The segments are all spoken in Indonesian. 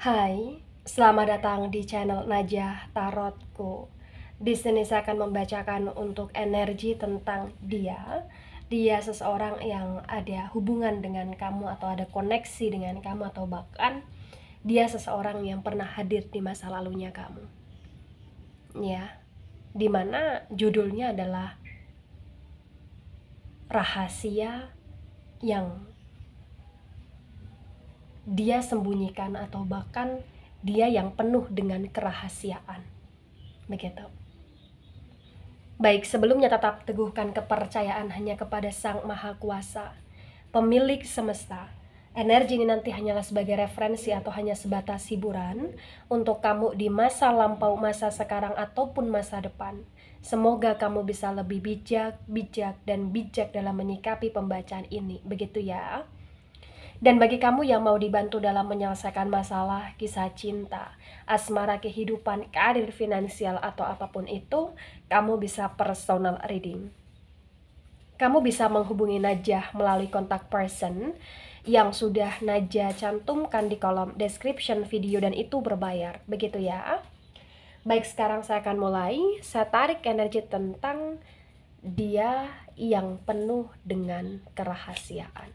Hai, selamat datang di channel Najah Tarotku. Di sini saya akan membacakan untuk energi tentang dia. Dia seseorang yang ada hubungan dengan kamu atau ada koneksi dengan kamu, atau bahkan dia seseorang yang pernah hadir di masa lalunya kamu. Ya, dimana judulnya adalah rahasia yang dia sembunyikan, atau bahkan dia yang penuh dengan kerahasiaan. Begitu. Baik, sebelumnya tetap teguhkan kepercayaan hanya kepada Sang Maha Kuasa, pemilik semesta. Energi ini nanti hanyalah sebagai referensi atau hanya sebatas hiburan untuk kamu di masa lampau, masa sekarang, ataupun masa depan. Semoga kamu bisa lebih bijak dalam menyikapi pembacaan ini. Begitu ya. Dan bagi kamu yang mau dibantu dalam menyelesaikan masalah, kisah cinta, asmara, kehidupan, karir, finansial, atau apapun itu, kamu bisa personal reading. Kamu bisa menghubungi Najah melalui kontak person yang sudah Najah cantumkan di kolom description video, dan itu berbayar. Begitu ya. Baik, sekarang saya akan mulai. Saya tarik energi tentang dia yang penuh dengan kerahasiaan.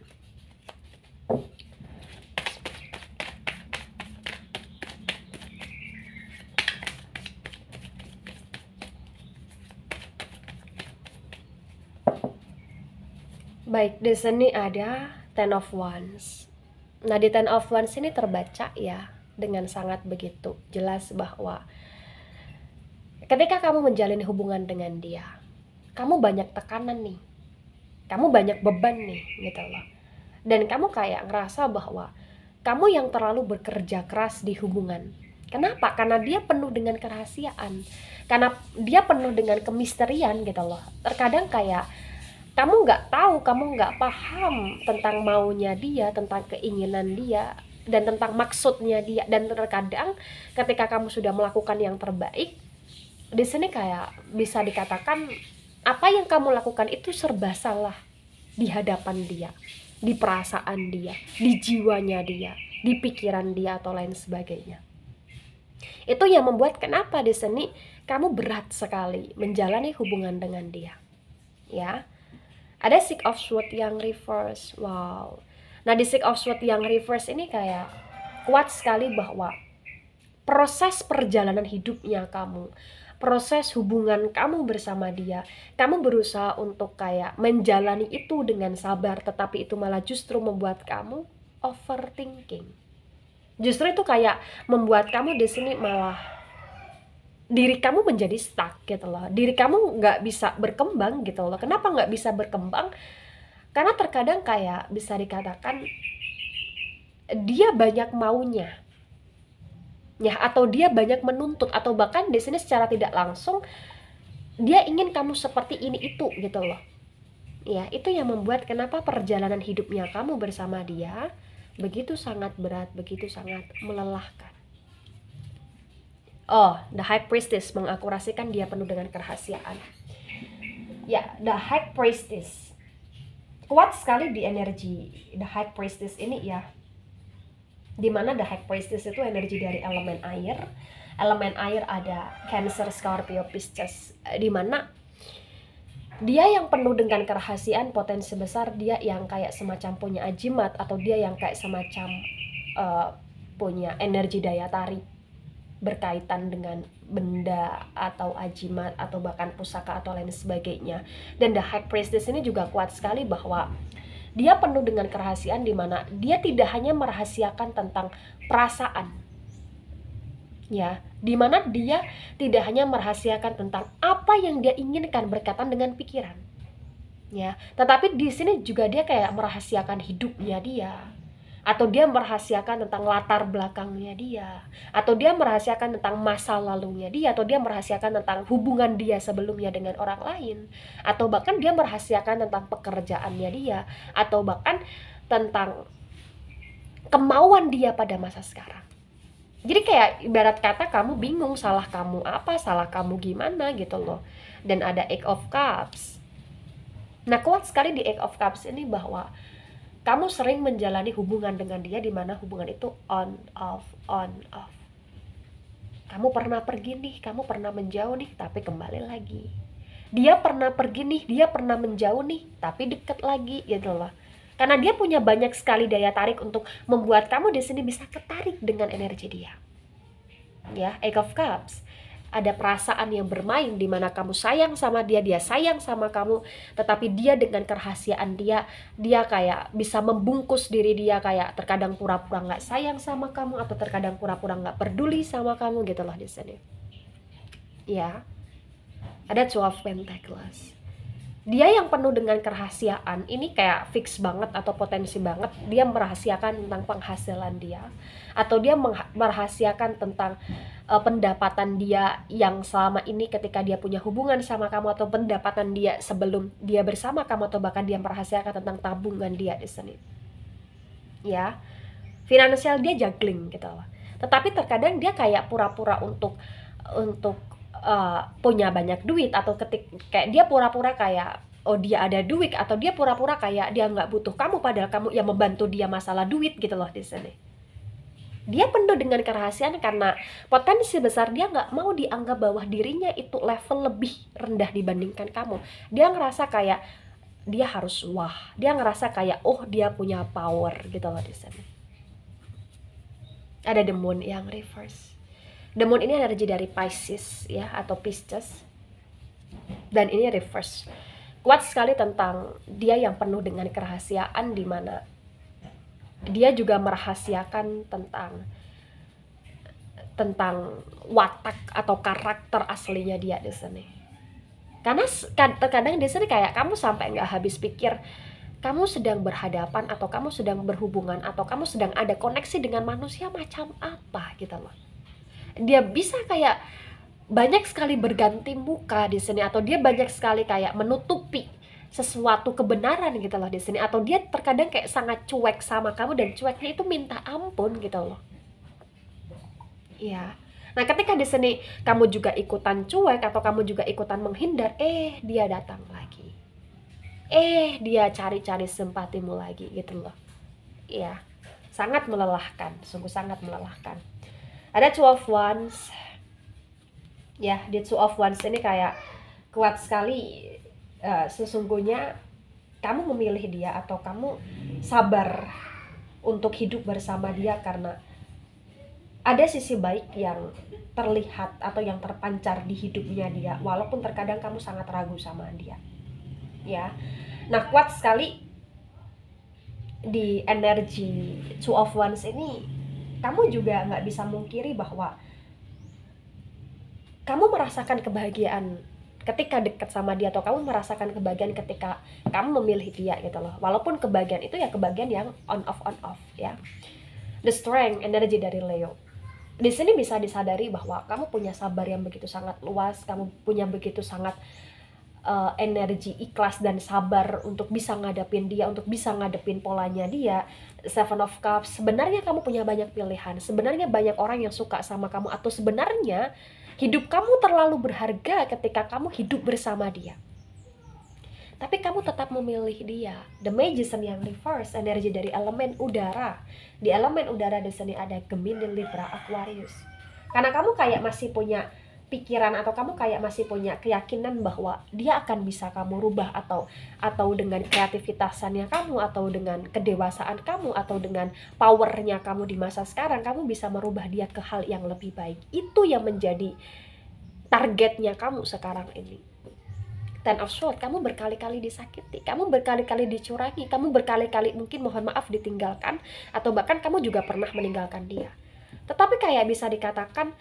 Baik, di sini ada Ten of Wands. Nah, di Ten of Wands ini terbaca ya dengan sangat begitu jelas bahwa ketika kamu menjalin hubungan dengan dia, kamu banyak tekanan nih. Kamu banyak beban nih, gitu loh. Dan kamu kayak ngerasa bahwa kamu yang terlalu bekerja keras di hubungan. Kenapa? Karena dia penuh dengan kerahasiaan. Karena dia penuh dengan kemisterian gitu loh. Terkadang kayak kamu nggak tahu, kamu nggak paham tentang maunya dia, tentang keinginan dia, dan tentang maksudnya dia. Dan terkadang ketika kamu sudah melakukan yang terbaik, di sini kayak bisa dikatakan apa yang kamu lakukan itu serba salah di hadapan dia, di perasaan dia, di jiwanya dia, di pikiran dia, atau lain sebagainya. Itu yang membuat kenapa di sini kamu berat sekali menjalani hubungan dengan dia. Ya. Ada Six of Swords yang reverse. Wow. Nah, di Six of Swords yang reverse ini kayak kuat sekali bahwa proses perjalanan hidupnya kamu, proses hubungan kamu bersama dia, kamu berusaha untuk kayak menjalani itu dengan sabar, tetapi itu malah justru membuat kamu overthinking. Justru itu kayak membuat kamu di sini malah diri kamu menjadi stuck gitu loh. Diri kamu nggak bisa berkembang gitu loh. Kenapa nggak bisa berkembang? Karena terkadang kayak bisa dikatakan dia banyak maunya, ya, atau dia banyak menuntut, atau bahkan di sini secara tidak langsung dia ingin kamu seperti ini itu gitu loh. Ya, itu yang membuat kenapa perjalanan hidupnya kamu bersama dia begitu sangat berat, begitu sangat melelahkan. Oh, The High Priestess mengakurasikan dia penuh dengan kerahasiaan. Ya, The High Priestess kuat sekali di energi The High Priestess ini ya. Dimana The High Priestess itu energi dari elemen air. Elemen air ada Cancer, Scorpio, Pisces. Dimana dia yang penuh dengan kerahasiaan, potensi besar, dia yang kayak semacam punya ajimat, atau dia yang kayak semacam punya energi daya tarik berkaitan dengan benda atau ajimat, atau bahkan pusaka atau lain sebagainya. Dan The High Priestess ini juga kuat sekali bahwa dia penuh dengan kerahasiaan, di mana dia tidak hanya merahasiakan tentang perasaan, ya, di mana dia tidak hanya merahasiakan tentang apa yang dia inginkan berkaitan dengan pikiran, ya, tetapi di sini juga dia kayak merahasiakan hidupnya dia, atau dia merahasiakan tentang latar belakangnya dia, atau dia merahasiakan tentang masa lalunya dia, atau dia merahasiakan tentang hubungan dia sebelumnya dengan orang lain, atau bahkan dia merahasiakan tentang pekerjaannya dia, atau bahkan tentang kemauan dia pada masa sekarang. Jadi kayak ibarat kata kamu bingung salah kamu apa, salah kamu gimana gitu loh. Dan ada Eight of Cups. Nah, kuat sekali di Eight of Cups ini bahwa kamu sering menjalani hubungan dengan dia di mana hubungan itu on off on off. Kamu pernah pergi nih, kamu pernah menjauh nih, tapi kembali lagi. Dia pernah pergi nih, dia pernah menjauh nih, tapi deket lagi gitu loh. Karena dia punya banyak sekali daya tarik untuk membuat kamu di sini bisa ketarik dengan energi dia. Ya, Eight of Cups. Ada perasaan yang bermain di mana kamu sayang sama dia, dia sayang sama kamu, tetapi dia dengan kerahasiaan dia kayak bisa membungkus diri dia, kayak terkadang pura-pura nggak sayang sama kamu atau terkadang pura-pura nggak peduli sama kamu gitu loh di sini. Ya, ada Two of Pentacles. Dia yang penuh dengan kerahasiaan, ini kayak fix banget atau potensi banget, dia merahasiakan tentang penghasilan dia, atau dia merahasiakan tentang pendapatan dia yang selama ini ketika dia punya hubungan sama kamu, atau pendapatan dia sebelum dia bersama kamu, atau bahkan dia merahasiakan tentang tabungan dia di sini. Ya, finansial dia juggling gitu loh. Tetapi terkadang dia kayak pura-pura untuk punya banyak duit, atau kayak dia pura-pura kayak oh dia ada duit, atau dia pura-pura kayak dia nggak butuh kamu padahal kamu yang membantu dia masalah duit gitu loh di sini. Dia penuh dengan kerahasiaan karena potensi besar dia nggak mau dianggap bahwa dirinya itu level lebih rendah dibandingkan kamu. Dia ngerasa kayak dia harus wah, dia ngerasa kayak oh dia punya power gitu loh di sini. Ada the moon yang reverse. The moon ini energi dari Pisces ya, atau Pisces, dan ini reverse. Kuat sekali tentang dia yang penuh dengan kerahasiaan, di mana dia juga merahasiakan tentang watak atau karakter aslinya dia di sini. Karena terkadang di sini kayak kamu sampai nggak habis pikir kamu sedang berhadapan atau kamu sedang berhubungan atau kamu sedang ada koneksi dengan manusia macam apa gitu loh. Dia bisa kayak banyak sekali berganti muka di sini, atau dia banyak sekali kayak menutupi sesuatu kebenaran gitu loh di sini, atau dia terkadang kayak sangat cuek sama kamu, dan cueknya itu minta ampun gitu loh. Iya. Nah, ketika di sini kamu juga ikutan cuek atau kamu juga ikutan menghindar, dia datang lagi. Dia cari-cari simpatimu lagi gitu loh. Iya. Sangat melelahkan, sungguh sangat melelahkan. Ada Two of Wands. Ya, di Two of Wands ini kayak kuat sekali. Sesungguhnya kamu memilih dia atau kamu sabar untuk hidup bersama dia karena ada sisi baik yang terlihat atau yang terpancar di hidupnya dia, walaupun terkadang kamu sangat ragu sama dia. Ya. Nah, kuat sekali di energi Two of Wands ini. Kamu juga nggak bisa mungkiri bahwa kamu merasakan kebahagiaan ketika dekat sama dia, atau kamu merasakan kebahagiaan ketika kamu memilih dia gitu loh. Walaupun kebahagiaan itu ya kebahagiaan yang on off ya. The Strength, energi dari Leo. Di sini bisa disadari bahwa kamu punya sabar yang begitu sangat luas, kamu punya begitu sangat energi ikhlas dan sabar untuk bisa ngadepin dia, untuk bisa ngadepin polanya dia. Seven of Cups, sebenarnya kamu punya banyak pilihan, sebenarnya banyak orang yang suka sama kamu, atau sebenarnya hidup kamu terlalu berharga ketika kamu hidup bersama dia, tapi kamu tetap memilih dia. The Magician yang reverse, energi dari elemen udara. Di elemen udara di sini ada Gemini, Libra, Aquarius. Karena kamu kayak masih punya pikiran, atau kamu kayak masih punya keyakinan bahwa dia akan bisa kamu rubah, atau dengan kreativitasannya kamu, atau dengan kedewasaan kamu, atau dengan powernya kamu di masa sekarang, kamu bisa merubah dia ke hal yang lebih baik. Itu yang menjadi targetnya kamu sekarang ini. Ten of Swords, kamu berkali-kali disakiti, kamu berkali-kali dicurangi, kamu berkali-kali mungkin mohon maaf ditinggalkan, atau bahkan kamu juga pernah meninggalkan dia. Tetapi kayak bisa dikatakan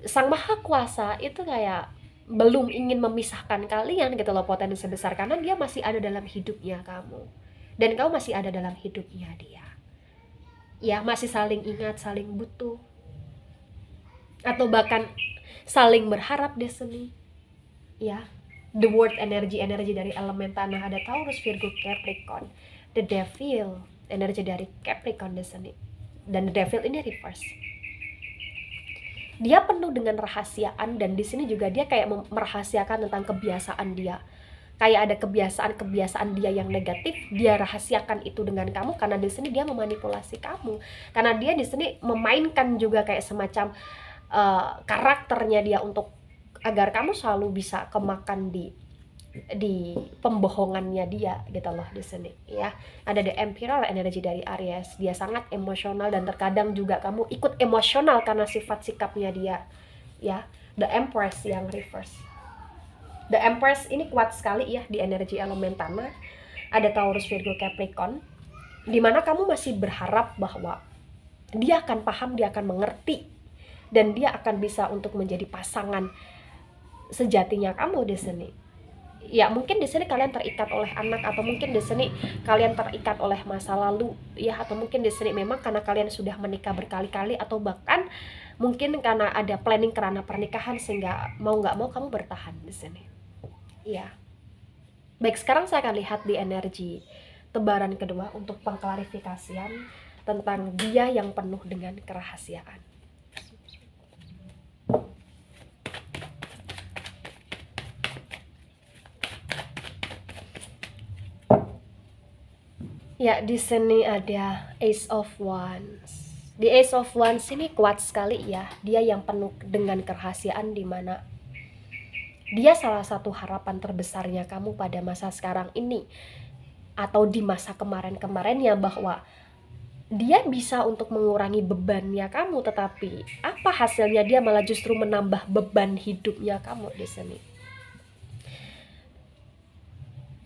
Sang Maha Kuasa itu kayak belum ingin memisahkan kalian gitu loh, potensi besar, karena dia masih ada dalam hidupnya kamu, dan kamu masih ada dalam hidupnya dia. Ya, masih saling ingat, saling butuh, atau bahkan saling berharap di sini. Ya, the World, energi dari elemen tanah, ada Taurus, Virgo, Capricorn. The Devil, energi dari Capricorn di sini, dan the Devil ini reverse. Dia penuh dengan rahasiaan, dan di sini juga dia kayak merahasiakan tentang kebiasaan dia, kayak ada kebiasaan-kebiasaan dia yang negatif, dia rahasiakan itu dengan kamu karena di sini dia memanipulasi kamu. Karena dia di sini memainkan juga kayak semacam karakternya dia untuk agar kamu selalu bisa kemakan di pembohongannya dia gitu loh di sini ya. Ada the Emperor, energi dari Aries. Dia sangat emosional dan terkadang juga kamu ikut emosional karena sifat sikapnya dia ya. The Empress yang reverse. The Empress ini kuat sekali ya di energi elemen tanah. Ada Taurus, Virgo, Capricorn, dimana kamu masih berharap bahwa dia akan paham, dia akan mengerti, dan dia akan bisa untuk menjadi pasangan sejatinya kamu di sini. Ya mungkin di sini kalian terikat oleh anak, atau mungkin di sini kalian terikat oleh masa lalu ya, atau mungkin di sini memang karena kalian sudah menikah berkali-kali, atau bahkan mungkin karena ada planning kerana pernikahan sehingga mau nggak mau kamu bertahan di sini. Ya. Baik, sekarang saya akan lihat di energi tebaran kedua untuk pengklarifikasian tentang dia yang penuh dengan kerahasiaan. Ya, di sini ada Ace of Wands. Di Ace of Wands ini kuat sekali ya. Dia yang penuh dengan kerahasiaan, di mana dia salah satu harapan terbesarnya kamu pada masa sekarang ini atau di masa kemarin-kemarinnya, bahwa dia bisa untuk mengurangi bebannya kamu, tetapi apa hasilnya? Dia malah justru menambah beban hidupnya kamu di sini.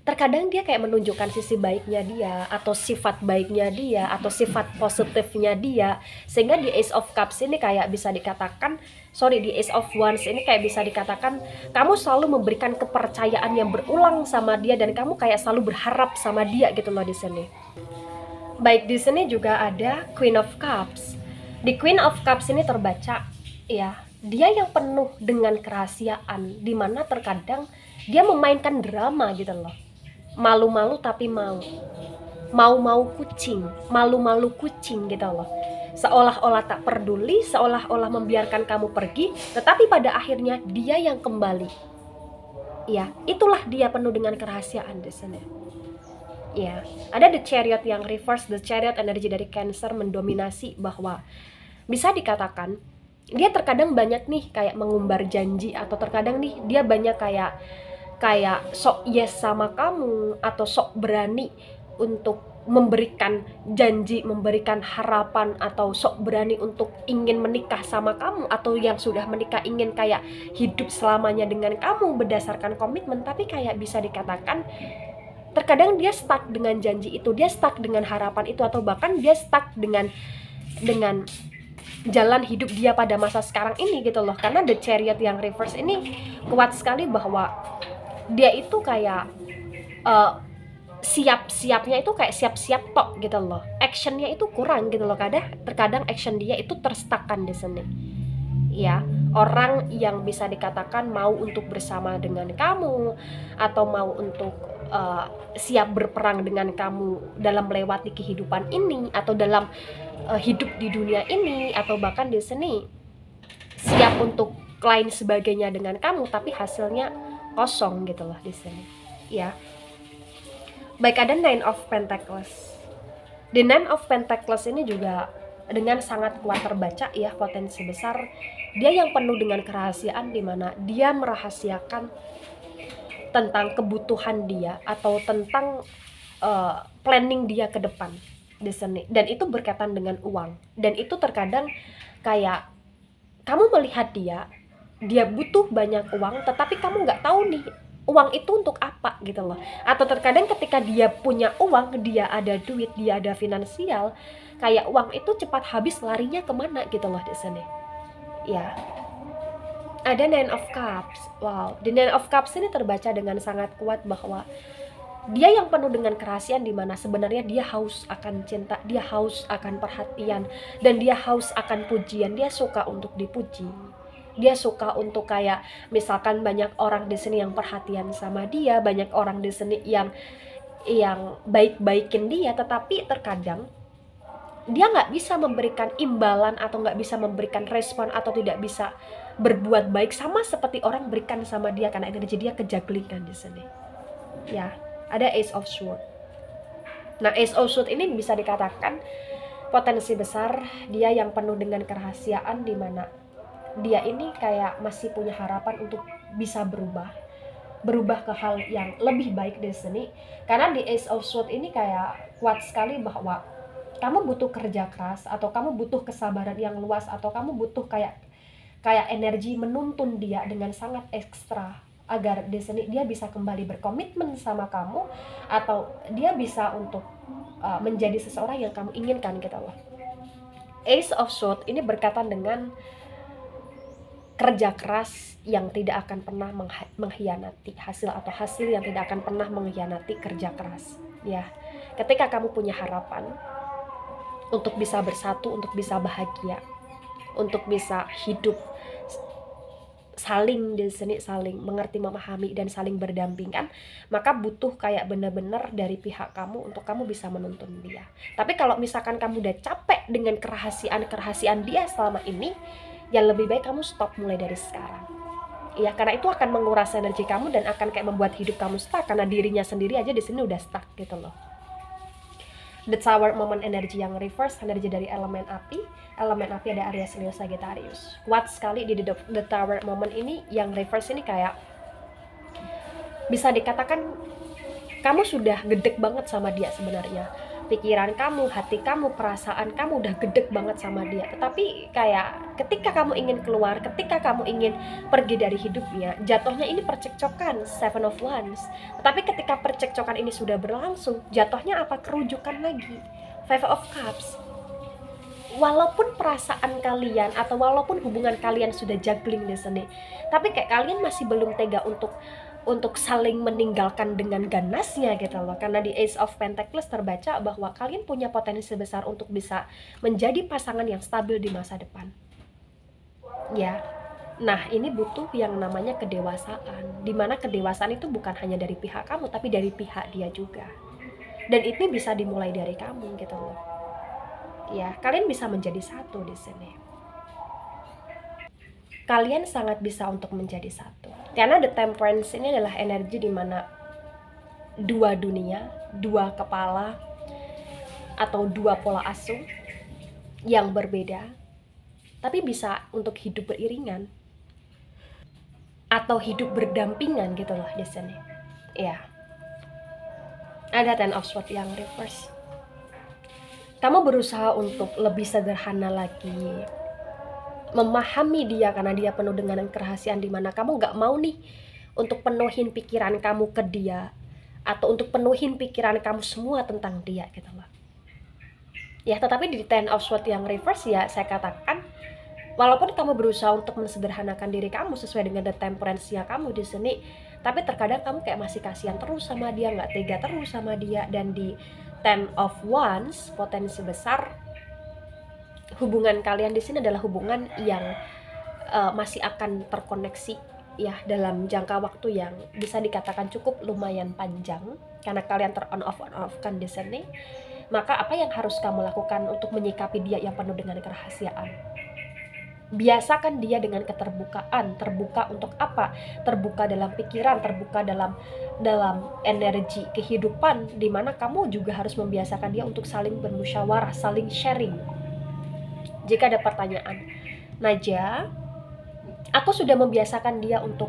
Terkadang dia kayak menunjukkan sisi baiknya dia, atau sifat baiknya dia, atau sifat positifnya dia, sehingga di Ace of Cups ini kayak bisa dikatakan, di Ace of Wands ini kayak bisa dikatakan kamu selalu memberikan kepercayaan yang berulang sama dia, dan kamu kayak selalu berharap sama dia gitu loh di sini. Baik, di sini juga ada Queen of Cups. Di Queen of Cups ini terbaca ya, dia yang penuh dengan kerahasiaan, dimana terkadang dia memainkan drama gitu loh. Malu-malu tapi mau kucing, malu-malu kucing gitu loh, seolah-olah tak peduli, seolah-olah membiarkan kamu pergi, tetapi pada akhirnya dia yang kembali ya. Itulah dia penuh dengan kerahasiaan di sini ya. Ada The Chariot yang reverse. The Chariot energi dari Cancer mendominasi, bahwa bisa dikatakan dia terkadang banyak nih kayak mengumbar janji, atau terkadang nih dia banyak kayak sok yes sama kamu, atau sok berani untuk memberikan janji, memberikan harapan, atau sok berani untuk ingin menikah sama kamu, atau yang sudah menikah ingin kayak hidup selamanya dengan kamu berdasarkan komitmen. Tapi kayak bisa dikatakan terkadang dia stuck dengan janji itu, dia stuck dengan harapan itu, atau bahkan dia stuck dengan jalan hidup dia pada masa sekarang ini gitu loh. Karena The Chariot yang reverse ini kuat sekali, bahwa dia itu kayak siap-siapnya itu kayak siap-siap tok gitu loh, actionnya itu kurang gitu loh. Terkadang action dia itu terstakan di sini ya. Orang yang bisa dikatakan mau untuk bersama dengan kamu, atau mau untuk siap berperang dengan kamu dalam melewati kehidupan ini, atau dalam hidup di dunia ini, atau bahkan di sini siap untuk lain sebagainya dengan kamu, tapi hasilnya kosong gitu loh di sini ya. Baik, ada Nine of Pentacles. The Nine of Pentacles ini juga dengan sangat kuat terbaca ya, potensi besar. Dia yang penuh dengan kerahasiaan, dimana dia merahasiakan tentang kebutuhan dia, atau tentang planning dia ke depan di sini, dan itu berkaitan dengan uang. Dan itu terkadang kayak kamu melihat dia butuh banyak uang, tetapi kamu nggak tahu nih uang itu untuk apa gitu loh. Atau terkadang ketika dia punya uang, dia ada duit, dia ada finansial, kayak uang itu cepat habis, larinya kemana gitu loh di sini ya. Ada Nine of Cups. Wow, the Nine of Cups ini terbaca dengan sangat kuat, bahwa dia yang penuh dengan kerahasiaan, dimana sebenarnya dia haus akan cinta, dia haus akan perhatian, dan dia haus akan pujian. Dia suka untuk dipuji, dia suka untuk kayak misalkan banyak orang di sini yang perhatian sama dia, banyak orang di sini yang baik-baikin dia, tetapi terkadang dia nggak bisa memberikan imbalan, atau nggak bisa memberikan respon, atau tidak bisa berbuat baik sama seperti orang berikan sama dia, karena energi dia kejaglingan di sini ya. Ada Ace of Swords. Nah, Ace of Swords ini bisa dikatakan potensi besar dia yang penuh dengan kerahasiaan, di mana dia ini kayak masih punya harapan untuk bisa berubah ke hal yang lebih baik di sini. Karena di Ace of Swords ini kayak kuat sekali bahwa kamu butuh kerja keras, atau kamu butuh kesabaran yang luas, atau kamu butuh kayak energi menuntun dia dengan sangat ekstra agar di sini dia bisa kembali berkomitmen sama kamu, atau dia bisa untuk menjadi seseorang yang kamu inginkan gitu loh. Ace of Swords ini berkaitan dengan kerja keras yang tidak akan pernah mengkhianati hasil, atau hasil yang tidak akan pernah mengkhianati kerja keras, ya. Ketika kamu punya harapan untuk bisa bersatu, untuk bisa bahagia, untuk bisa hidup saling di sini, saling mengerti, memahami, dan saling berdampingan, maka butuh kayak benar-benar dari pihak kamu untuk kamu bisa menuntun dia. Tapi kalau misalkan kamu udah capek dengan kerahasiaan dia selama ini, ya lebih baik kamu stop mulai dari sekarang. Ya, karena itu akan menguras energi kamu dan akan kayak membuat hidup kamu stuck, karena dirinya sendiri aja di sini udah stuck gitu loh. The Tower momen energi yang reverse, energi dari elemen api. Elemen api ada Aries, Leo, Sagittarius. Kuat sekali di The Tower momen ini. Yang reverse ini kayak bisa dikatakan kamu sudah gedek banget sama dia sebenarnya. Pikiran kamu, hati kamu, perasaan kamu udah gedek banget sama dia. Tetapi kayak ketika kamu ingin keluar, ketika kamu ingin pergi dari hidupnya, jatuhnya ini percekcokan, Seven of Wands. Tetapi ketika percekcokan ini sudah berlangsung, jatuhnya apa? Kerujukan lagi, Five of Cups. Walaupun perasaan kalian atau walaupun hubungan kalian sudah juggling di sini, tapi kayak kalian masih belum tega untuk saling meninggalkan dengan ganasnya gitu loh. Karena di Ace of Pentacles terbaca bahwa kalian punya potensi besar untuk bisa menjadi pasangan yang stabil di masa depan, ya. Nah, ini butuh yang namanya kedewasaan, dimana kedewasaan itu bukan hanya dari pihak kamu, tapi dari pihak dia juga. Dan ini bisa dimulai dari kamu gitu loh. Ya, kalian bisa menjadi satu di sini. Kalian sangat bisa untuk menjadi satu. Karena The Temperance ini adalah energi di mana dua dunia, dua kepala, atau dua pola asuh yang berbeda, tapi bisa untuk hidup beriringan atau hidup berdampingan gitu loh di sini. Ya. Ada Ten of Swords yang reverse. Kamu berusaha untuk lebih sederhana lagi, memahami dia karena dia penuh dengan kerahasiaan, dimana kamu gak mau nih untuk penuhin pikiran kamu ke dia, atau untuk penuhin pikiran kamu semua tentang dia gitu loh. Ya, tetapi di Ten of Swords yang reverse, ya saya katakan walaupun kamu berusaha untuk mensederhanakan diri kamu sesuai dengan The Temperance-nya kamu di sini, tapi terkadang kamu kayak masih kasihan terus sama dia, gak tega terus sama dia. Dan di Ten of Wands, potensi besar hubungan kalian di sini adalah hubungan yang masih akan terkoneksi ya dalam jangka waktu yang bisa dikatakan cukup lumayan panjang, karena kalian on off kan di sini. Maka apa yang harus kamu lakukan untuk menyikapi dia yang penuh dengan kerahasiaan? Biasakan dia dengan keterbukaan. Terbuka untuk apa? Terbuka dalam pikiran, terbuka dalam energi kehidupan, dimana kamu juga harus membiasakan dia untuk saling bermusyawarah, saling sharing. Jika ada pertanyaan, Naja, aku sudah membiasakan dia untuk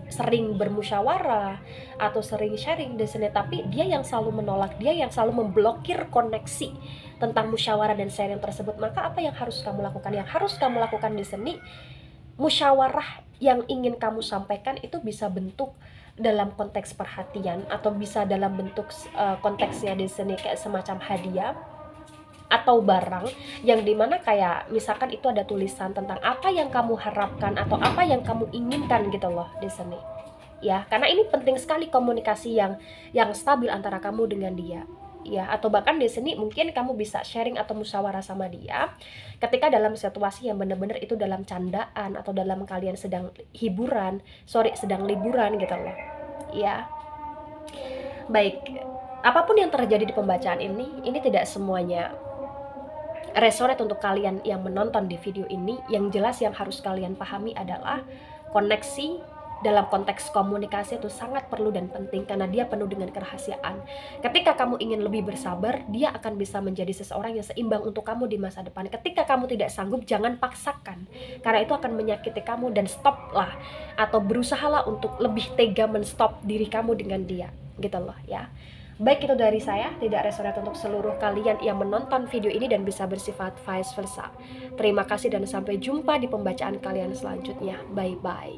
sering bermusyawarah atau sering sharing di sini, tapi dia yang selalu menolak, dia yang selalu memblokir koneksi tentang musyawarah dan sharing tersebut. Maka apa yang harus kamu lakukan? Yang harus kamu lakukan di sini, musyawarah yang ingin kamu sampaikan itu bisa bentuk dalam konteks perhatian, atau bisa dalam bentuk konteksnya di sini kayak semacam hadiah atau barang, yang dimana kayak misalkan itu ada tulisan tentang apa yang kamu harapkan atau apa yang kamu inginkan gitu loh di sini. Ya, karena ini penting sekali komunikasi yang stabil antara kamu dengan dia. Ya, atau bahkan di sini mungkin kamu bisa sharing atau musyawarah sama dia ketika dalam situasi yang benar-benar itu dalam candaan, atau dalam kalian sedang sedang liburan gitu loh. Ya. Baik, apapun yang terjadi di pembacaan ini tidak semuanya resonate untuk kalian yang menonton di video ini. Yang jelas yang harus kalian pahami adalah koneksi dalam konteks komunikasi itu sangat perlu dan penting karena dia penuh dengan kerahasiaan. Ketika kamu ingin lebih bersabar, dia akan bisa menjadi seseorang yang seimbang untuk kamu di masa depan. Ketika kamu tidak sanggup, jangan paksakan, karena itu akan menyakiti kamu, dan stoplah atau berusahalah untuk lebih tega menstop diri kamu dengan dia, gitu loh ya. Baik, itu dari saya, tidak resonate untuk seluruh kalian yang menonton video ini dan bisa bersifat vice versa. Terima kasih dan sampai jumpa di pembacaan kalian selanjutnya. Bye-bye.